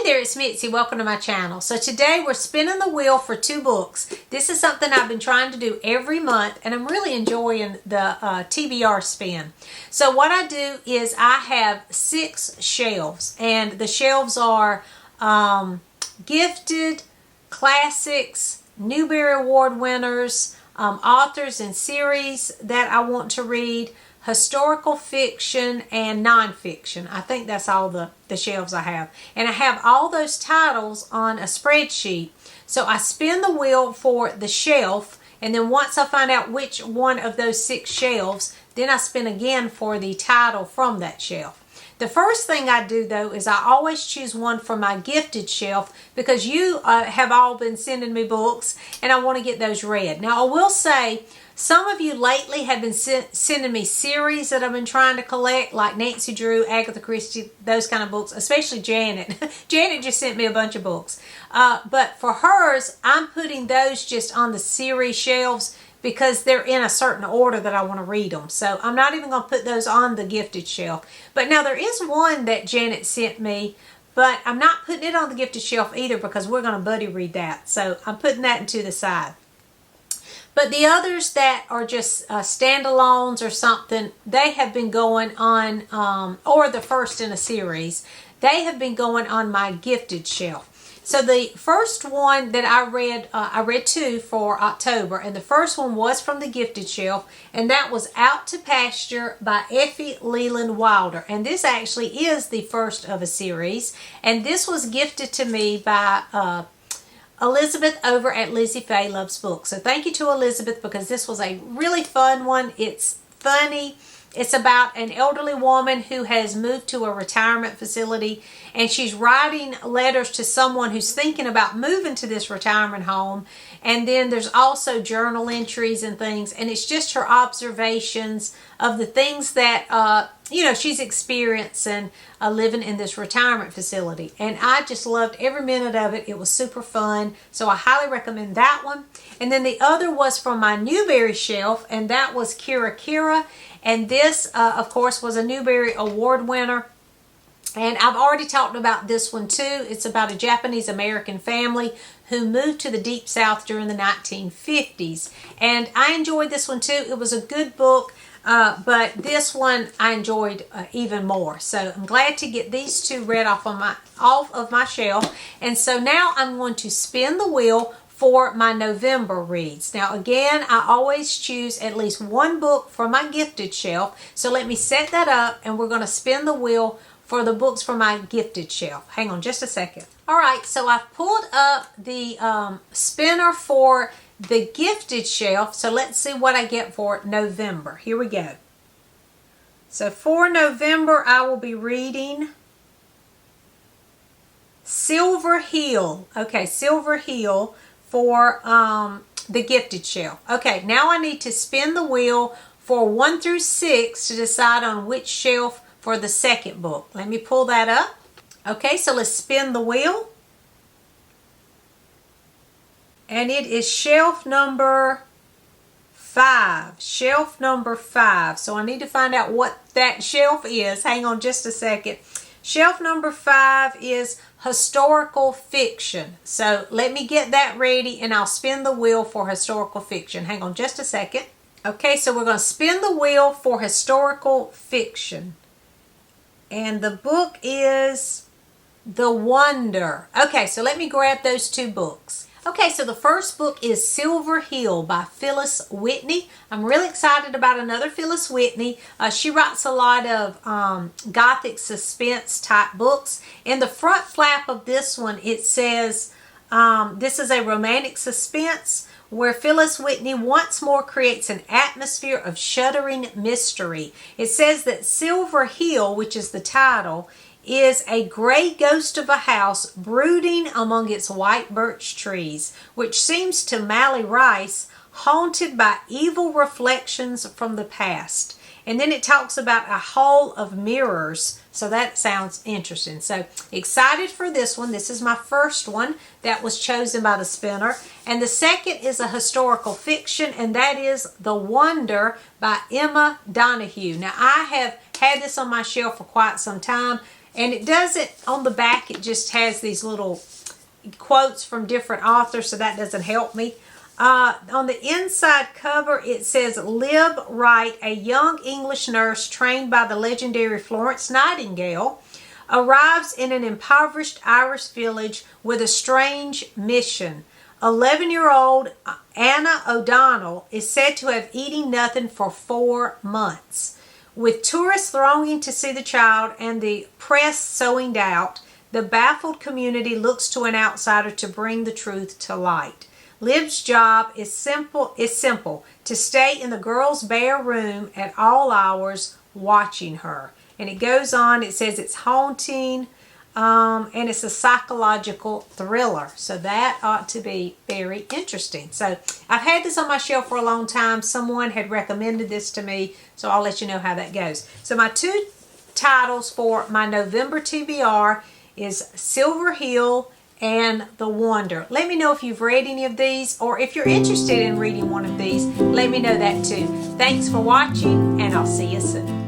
there, it's Mitzi. Welcome to my channel. So today we're spinning the wheel for 2 books. This is something I've been trying to do every month, and I'm really enjoying the TBR spin. So what I do is I have 6 shelves, and the shelves are gifted, classics, Newbery Award winners, authors and series that I want to read, historical fiction, and nonfiction. I think that's all the shelves I have. And I have all those titles on a spreadsheet. So I spin the wheel for the shelf, and then once I find out which one of those 6 shelves, then I spin again for the title from that shelf. The first thing I do, though, is I always choose one for my gifted shelf because you have all been sending me books and I want to get those read. Now, I will say, some of you lately have been sending me series that I've been trying to collect, like Nancy Drew, Agatha Christie, those kind of books, especially Janet. Janet just sent me a bunch of books. But for hers, I'm putting those just on the series shelves because they're in a certain order that I want to read them. So I'm not even going to put those on the gifted shelf. But now there is one that Janet sent me, but I'm not putting it on the gifted shelf either because we're going to buddy read that. So I'm putting that into the side. But the others that are just standalones or something, they have been going on, or the first in a series, they have been going on my gifted shelf. So the first one that I read 2 for October, and the first one was from the gifted shelf, and that was Out to Pasture by Effie Leland Wilder. And this actually is the first of a series, and this was gifted to me by Elizabeth over at Lizzie Faye Loves Books. So thank you to Elizabeth because this was a really fun one. It's funny. It's about an elderly woman who has moved to a retirement facility, and she's writing letters to someone who's thinking about moving to this retirement home. And then there's also journal entries and things, and it's just her observations of the things that she's experiencing living in this retirement facility. And I just loved every minute of it. It was super fun, so I highly recommend that one. And then the other was from my Newbery shelf, and that was Kira Kira. And this, of course, was a Newbery Award winner. And I've already talked about this one too. It's about a Japanese-American family who moved to the Deep South during the 1950s. And I enjoyed this one too. It was a good book, but this one I enjoyed even more. So I'm glad to get these 2 read off of my shelf. And so now I'm going to spin the wheel for my November reads. Now again, I always choose at least 1 book from my gifted shelf. So let me set that up, and we're going to spin the wheel for the books from my gifted shelf. Hang on just a second. Alright, so I've pulled up the spinner for the gifted shelf. So let's see what I get for November. Here we go. So for November, I will be reading Silver Hill. Okay, Silver Hill for the gifted shelf. Okay, now I need to spin the wheel for 1 through 6 to decide on which shelf for the second book. Let me pull that up. Okay, so let's spin the wheel. And it is shelf number 5. Shelf number 5. So I need to find out what that shelf is. Hang on just a second. Shelf number 5 is historical fiction. So let me get that ready and I'll spin the wheel for historical fiction. Hang on just a second. Okay, so we're going to spin the wheel for historical fiction. And the book is The Wonder. Okay, so let me grab those 2 books. Okay, so the first book is Silver Hill by Phyllis Whitney. I'm really excited about another Phyllis Whitney. She writes a lot of gothic suspense type books. In the front flap of this one, it says, this is a romantic suspense where Phyllis Whitney once more creates an atmosphere of shuddering mystery. It says that Silver Hill, which is the title, is a gray ghost of a house brooding among its white birch trees, which seems to Mally Rice haunted by evil reflections from the past. And then it talks about a hall of mirrors. So that sounds interesting. So excited for this one. This is my first one that was chosen by the spinner. And the second is a historical fiction, and that is The Wonder by Emma Donoghue. Now I have had this on my shelf for quite some time, And it doesn't, on the back, it just has these little quotes from different authors, so that doesn't help me. On the inside cover, it says, Lib Wright, a young English nurse trained by the legendary Florence Nightingale, arrives in an impoverished Irish village with a strange mission. 11-year-old Anna O'Donnell is said to have eaten nothing for 4 months. With tourists thronging to see the child and the press sowing doubt, the baffled community looks to an outsider to bring the truth to light. Liv's job is simple, to stay in the girl's bare room at all hours, watching her. And it goes on, it says it's haunting, and it's a psychological thriller. So that ought to be very interesting. So I've had this on my shelf for a long time. Someone had recommended this to me, so I'll let you know how that goes. So my 2 titles for my November TBR is Silver Hill and The Wonder. Let me know if you've read any of these, or if you're interested in reading one of these, let me know that too. Thanks for watching, and I'll see you soon.